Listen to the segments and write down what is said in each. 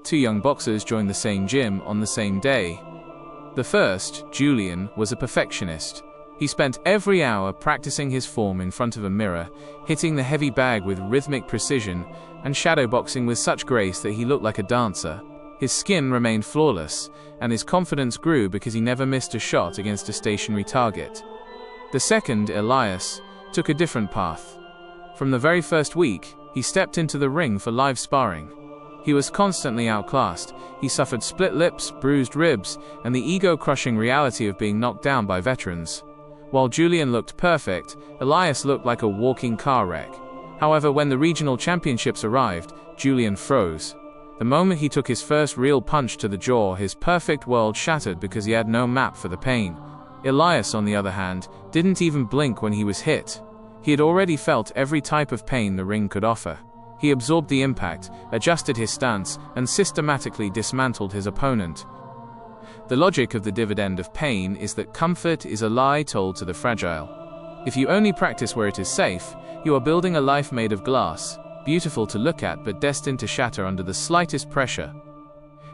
Two young boxers joined the same gym on the same day. The first, Julian, was a perfectionist. He spent every hour practicing his form in front of a mirror, hitting the heavy bag with rhythmic precision, and shadowboxing with such grace that he looked like a dancer. His skin remained flawless, and his confidence grew because he never missed a shot against a stationary target. The second, Elias, took a different path. From the very first week, he stepped into the ring for live sparring. He was constantly outclassed. He suffered split lips, bruised ribs, and the ego-crushing reality of being knocked down by veterans. While Julian looked perfect, Elias looked like a walking car wreck. However, when the regional championships arrived, Julian froze. The moment he took his first real punch to the jaw, his perfect world shattered because he had no map for the pain. Elias, on the other hand, didn't even blink when he was hit. He had already felt every type of pain the ring could offer. He absorbed the impact, adjusted his stance, and systematically dismantled his opponent. The logic of the dividend of pain is that comfort is a lie told to the fragile. If you only practice where it is safe, you are building a life made of glass, beautiful to look at but destined to shatter under the slightest pressure.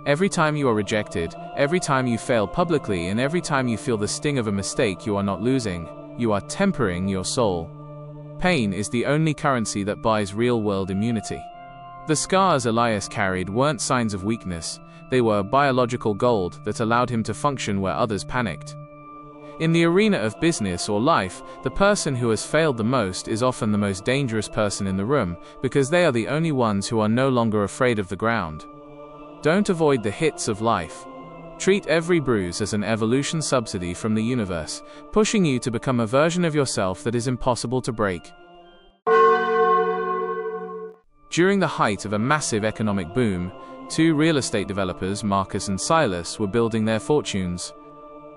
Every time you are rejected, every time you fail publicly, and every time you feel the sting of a mistake, you are not losing, you are tempering your soul. Pain is the only currency that buys real-world immunity. The scars Elias carried weren't signs of weakness, they were biological gold that allowed him to function where others panicked. In the arena of business or life, the person who has failed the most is often the most dangerous person in the room, because they are the only ones who are no longer afraid of the ground. Don't avoid the hits of life. Treat every bruise as an evolution subsidy from the universe, pushing you to become a version of yourself that is impossible to break. During the height of a massive economic boom, two real estate developers, Marcus and Silas, were building their fortunes.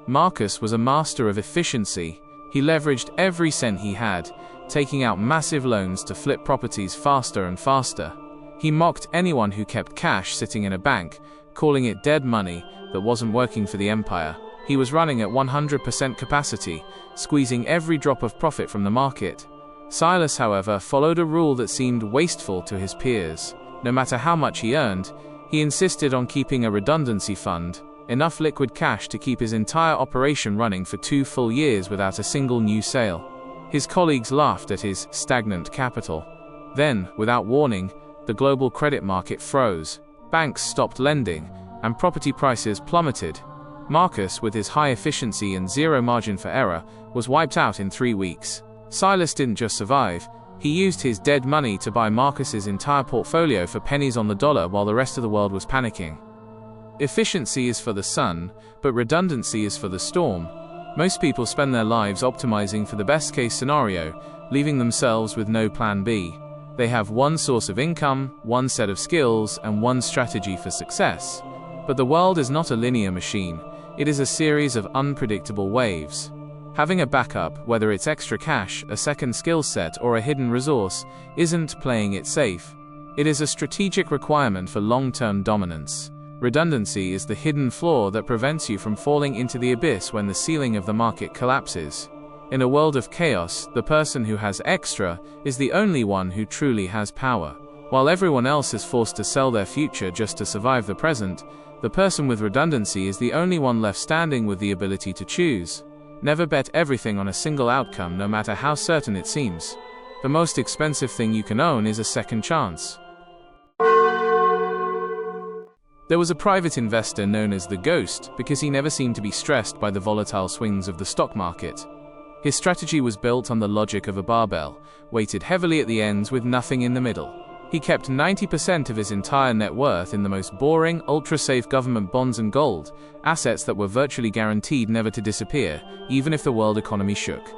Marcus was a master of efficiency. He leveraged every cent he had, taking out massive loans to flip properties faster and faster. He mocked anyone who kept cash sitting in a bank, calling it dead money that wasn't working for the empire. He was running at 100% capacity, squeezing every drop of profit from the market. Silas, however, followed a rule that seemed wasteful to his peers. No matter how much he earned, he insisted on keeping a redundancy fund, enough liquid cash to keep his entire operation running for 2 full years without a single new sale. His colleagues laughed at his stagnant capital. Then, without warning, the global credit market froze. Banks stopped lending, and property prices plummeted. Marcus, with his high efficiency and zero margin for error, was wiped out in 3 weeks. Silas didn't just survive, he used his dead money to buy Marcus's entire portfolio for pennies on the dollar while the rest of the world was panicking. Efficiency is for the sun, but redundancy is for the storm. Most people spend their lives optimizing for the best-case scenario, leaving themselves with no plan B. They have one source of income, one set of skills, and one strategy for success. But the world is not a linear machine, it is a series of unpredictable waves. Having a backup, whether it's extra cash, a second skill set, or a hidden resource, isn't playing it safe. It is a strategic requirement for long-term dominance. Redundancy is the hidden flaw that prevents you from falling into the abyss when the ceiling of the market collapses. In a world of chaos, the person who has extra is the only one who truly has power. While everyone else is forced to sell their future just to survive the present, the person with redundancy is the only one left standing with the ability to choose. Never bet everything on a single outcome, no matter how certain it seems. The most expensive thing you can own is a second chance. There was a private investor known as the Ghost because he never seemed to be stressed by the volatile swings of the stock market. His strategy was built on the logic of a barbell, weighted heavily at the ends with nothing in the middle. He kept 90% of his entire net worth in the most boring, ultra-safe government bonds and gold, assets that were virtually guaranteed never to disappear, even if the world economy shook.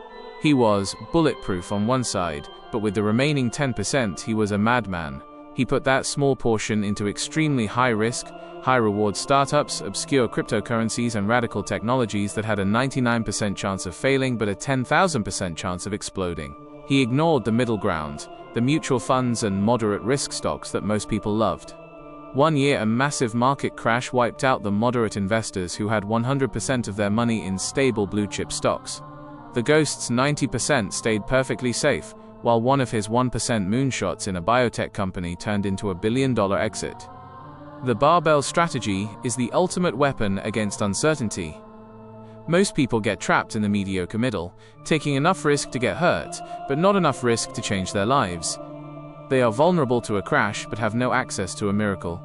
He was bulletproof on one side, but with the remaining 10% he was a madman. He put that small portion into extremely high-risk, high-reward startups, obscure cryptocurrencies, and radical technologies that had a 99% chance of failing but a 10,000% chance of exploding. He ignored the middle ground, the mutual funds and moderate-risk stocks that most people loved. One year, a massive market crash wiped out the moderate investors who had 100% of their money in stable blue-chip stocks. The Ghost's 90% stayed perfectly safe, while one of his 1% moonshots in a biotech company turned into a billion-dollar exit. The barbell strategy is the ultimate weapon against uncertainty. Most people get trapped in the mediocre middle, taking enough risk to get hurt, but not enough risk to change their lives. They are vulnerable to a crash but have no access to a miracle.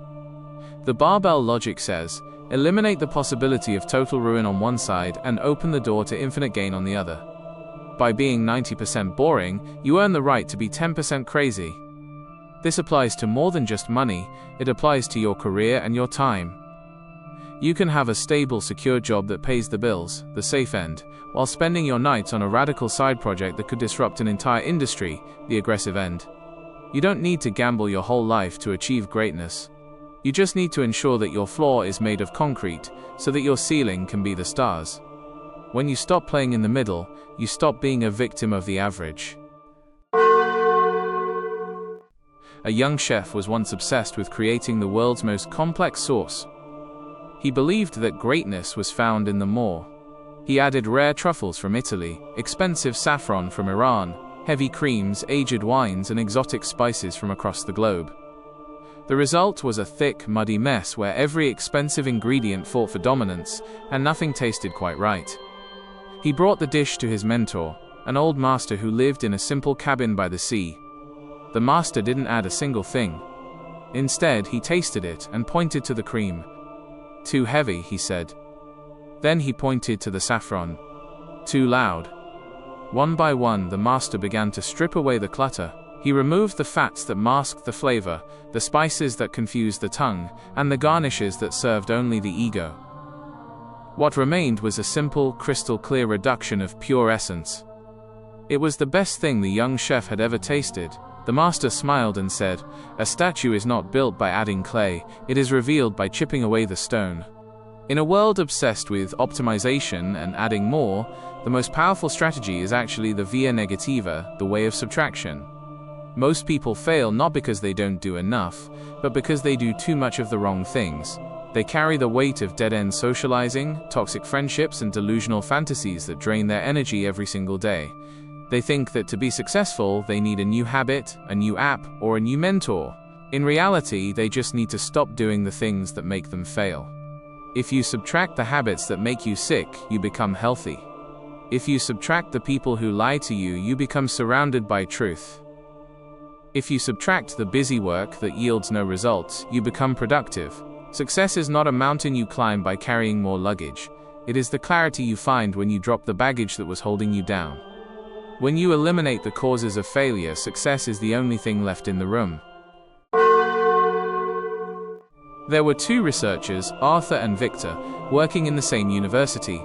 The barbell logic says, eliminate the possibility of total ruin on one side and open the door to infinite gain on the other. By being 90% boring, you earn the right to be 10% crazy. This applies to more than just money, it applies to your career and your time. You can have a stable, secure job that pays the bills, the safe end, while spending your nights on a radical side project that could disrupt an entire industry, the aggressive end. You don't need to gamble your whole life to achieve greatness. You just need to ensure that your floor is made of concrete, so that your ceiling can be the stars. When you stop playing in the middle, you stop being a victim of the average. A young chef was once obsessed with creating the world's most complex sauce. He believed that greatness was found in the more. He added rare truffles from Italy, expensive saffron from Iran, heavy creams, aged wines, and exotic spices from across the globe. The result was a thick, muddy mess where every expensive ingredient fought for dominance, and nothing tasted quite right. He brought the dish to his mentor, an old master who lived in a simple cabin by the sea. The master didn't add a single thing. Instead, he tasted it and pointed to the cream. "Too heavy," he said. Then he pointed to the saffron. "Too loud." One by one, the master began to strip away the clutter. He removed the fats that masked the flavor, the spices that confused the tongue, and the garnishes that served only the ego. What remained was a simple, crystal-clear reduction of pure essence. It was the best thing the young chef had ever tasted. The master smiled and said, "A statue is not built by adding clay, it is revealed by chipping away the stone." In a world obsessed with optimization and adding more, the most powerful strategy is actually the via negativa, the way of subtraction. Most people fail not because they don't do enough, but because they do too much of the wrong things. They carry the weight of dead-end socializing, toxic friendships, and delusional fantasies that drain their energy every single day. They think that to be successful, they need a new habit, a new app, or a new mentor. In reality, they just need to stop doing the things that make them fail. If you subtract the habits that make you sick, you become healthy. If you subtract the people who lie to you, you become surrounded by truth. If you subtract the busy work that yields no results, you become productive. Success is not a mountain you climb by carrying more luggage. It is the clarity you find when you drop the baggage that was holding you down. When you eliminate the causes of failure, success is the only thing left in the room. There were two researchers, Arthur and Victor, working in the same university.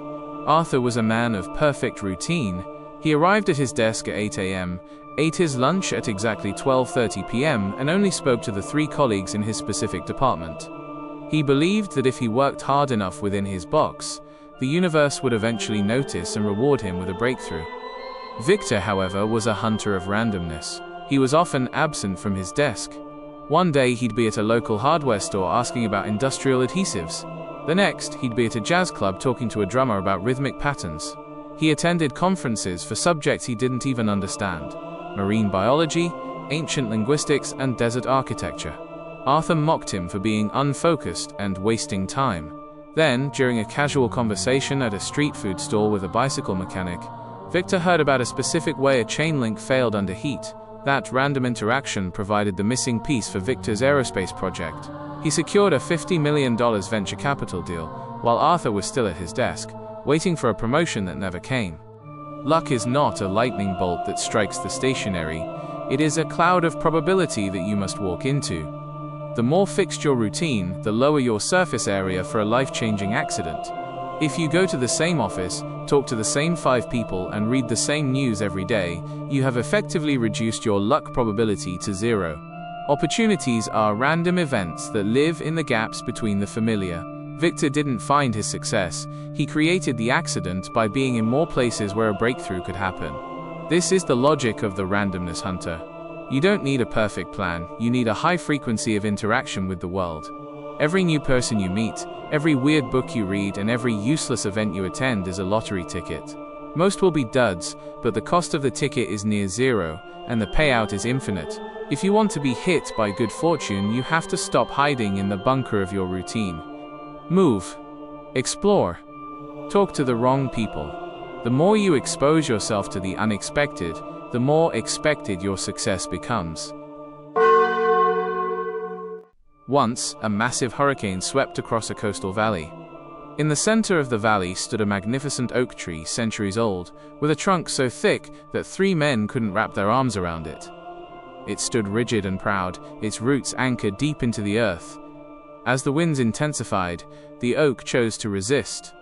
Arthur was a man of perfect routine. He arrived at his desk at 8 a.m., ate his lunch at exactly 12:30 p.m., and only spoke to the 3 colleagues in his specific department. He believed that if he worked hard enough within his box, the universe would eventually notice and reward him with a breakthrough. Victor, however, was a hunter of randomness. He was often absent from his desk. One day he'd be at a local hardware store asking about industrial adhesives. The next, he'd be at a jazz club talking to a drummer about rhythmic patterns. He attended conferences for subjects he didn't even understand: marine biology, ancient linguistics, and desert architecture. Arthur mocked him for being unfocused and wasting time. Then, during a casual conversation at a street food stall with a bicycle mechanic, Victor heard about a specific way a chain link failed under heat. That random interaction provided the missing piece for Victor's aerospace project. He secured a $50 million venture capital deal, while Arthur was still at his desk, waiting for a promotion that never came. Luck is not a lightning bolt that strikes the stationary. It is a cloud of probability that you must walk into. The more fixed your routine, the lower your surface area for a life-changing accident. If you go to the same office, talk to the same 5 people, and read the same news every day, you have effectively reduced your luck probability to 0. Opportunities are random events that live in the gaps between the familiar. Victor didn't find his success, he created the accident by being in more places where a breakthrough could happen. This is the logic of the randomness hunter. You don't need a perfect plan, you need a high frequency of interaction with the world. Every new person you meet, every weird book you read, and every useless event you attend is a lottery ticket. Most will be duds, but the cost of the ticket is near zero, and the payout is infinite. If you want to be hit by good fortune, you have to stop hiding in the bunker of your routine. Move. Explore. Talk to the wrong people. The more you expose yourself to the unexpected, the more expected your success becomes. Once, a massive hurricane swept across a coastal valley. In the center of the valley stood a magnificent oak tree, centuries old, with a trunk so thick that 3 men couldn't wrap their arms around it. It stood rigid and proud, its roots anchored deep into the earth. As the winds intensified, the oak chose to resist.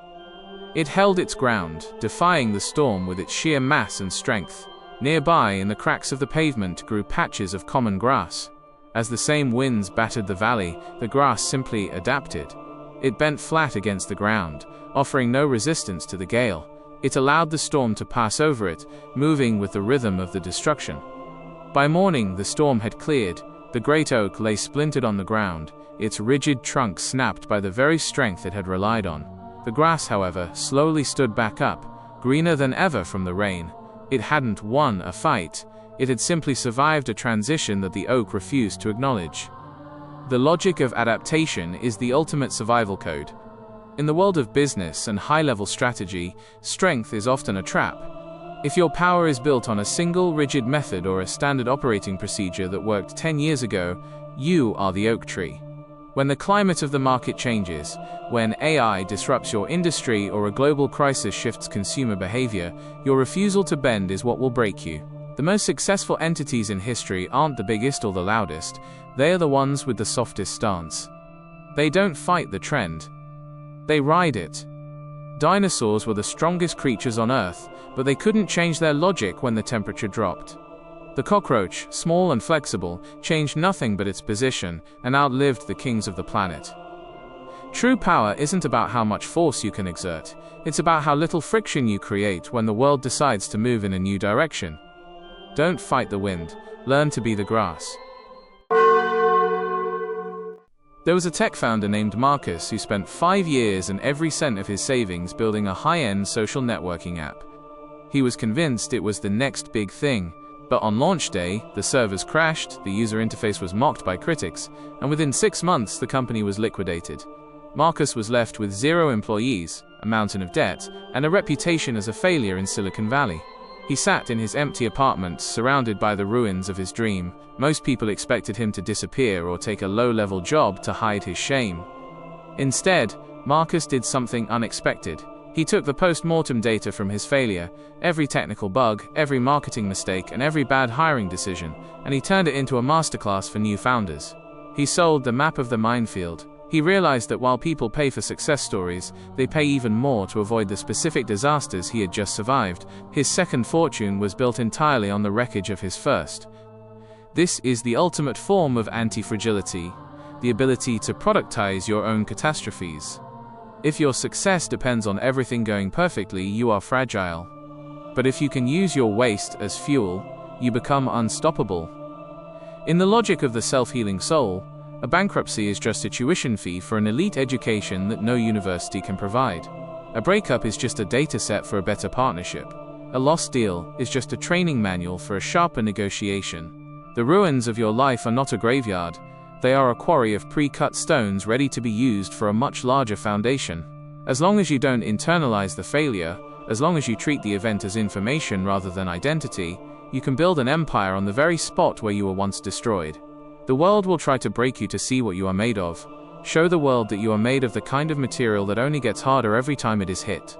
It held its ground, defying the storm with its sheer mass and strength. Nearby, in the cracks of the pavement, grew patches of common grass. As the same winds battered the valley, the grass simply adapted. It bent flat against the ground, offering no resistance to the gale. It allowed the storm to pass over it, moving with the rhythm of the destruction. By morning, the storm had cleared. The great oak lay splintered on the ground, its rigid trunk snapped by the very strength it had relied on. The grass, however, slowly stood back up, greener than ever from the rain. It hadn't won a fight. It had simply survived a transition that the oak refused to acknowledge. The logic of adaptation is the ultimate survival code. In the world of business and high-level strategy, strength is often a trap. If your power is built on a single rigid method or a standard operating procedure that worked 10 years ago, you are the oak tree. When the climate of the market changes, when AI disrupts your industry or a global crisis shifts consumer behavior, your refusal to bend is what will break you. The most successful entities in history aren't the biggest or the loudest, they are the ones with the softest stance. They don't fight the trend. They ride it. Dinosaurs were the strongest creatures on Earth, but they couldn't change their logic when the temperature dropped. The cockroach, small and flexible, changed nothing but its position and outlived the kings of the planet. True power isn't about how much force you can exert, it's about how little friction you create when the world decides to move in a new direction. Don't fight the wind, learn to be the grass. There was a tech founder named Marcus who spent 5 years and every cent of his savings building a high-end social networking app. He was convinced it was the next big thing, but on launch day, the servers crashed, the user interface was mocked by critics, and within 6 months the company was liquidated. Marcus was left with 0 employees, a mountain of debt, and a reputation as a failure in Silicon Valley. He sat in his empty apartment, surrounded by the ruins of his dream. Most people expected him to disappear or take a low-level job to hide his shame. Instead, Marcus did something unexpected. He took the post-mortem data from his failure, every technical bug, every marketing mistake, and every bad hiring decision, and he turned it into a masterclass for new founders. He sold the map of the minefield. He realized that while people pay for success stories, they pay even more to avoid the specific disasters he had just survived. His second fortune was built entirely on the wreckage of his first. This is the ultimate form of anti-fragility, the ability to productize your own catastrophes. If your success depends on everything going perfectly, you are fragile. But if you can use your waste as fuel, you become unstoppable. In the logic of the self-healing soul, a bankruptcy is just a tuition fee for an elite education that no university can provide. A breakup is just a data set for a better partnership. A lost deal is just a training manual for a sharper negotiation. The ruins of your life are not a graveyard. They are a quarry of pre-cut stones ready to be used for a much larger foundation. As long as you don't internalize the failure, as long as you treat the event as information rather than identity, you can build an empire on the very spot where you were once destroyed. The world will try to break you to see what you are made of. Show the world that you are made of the kind of material that only gets harder every time it is hit.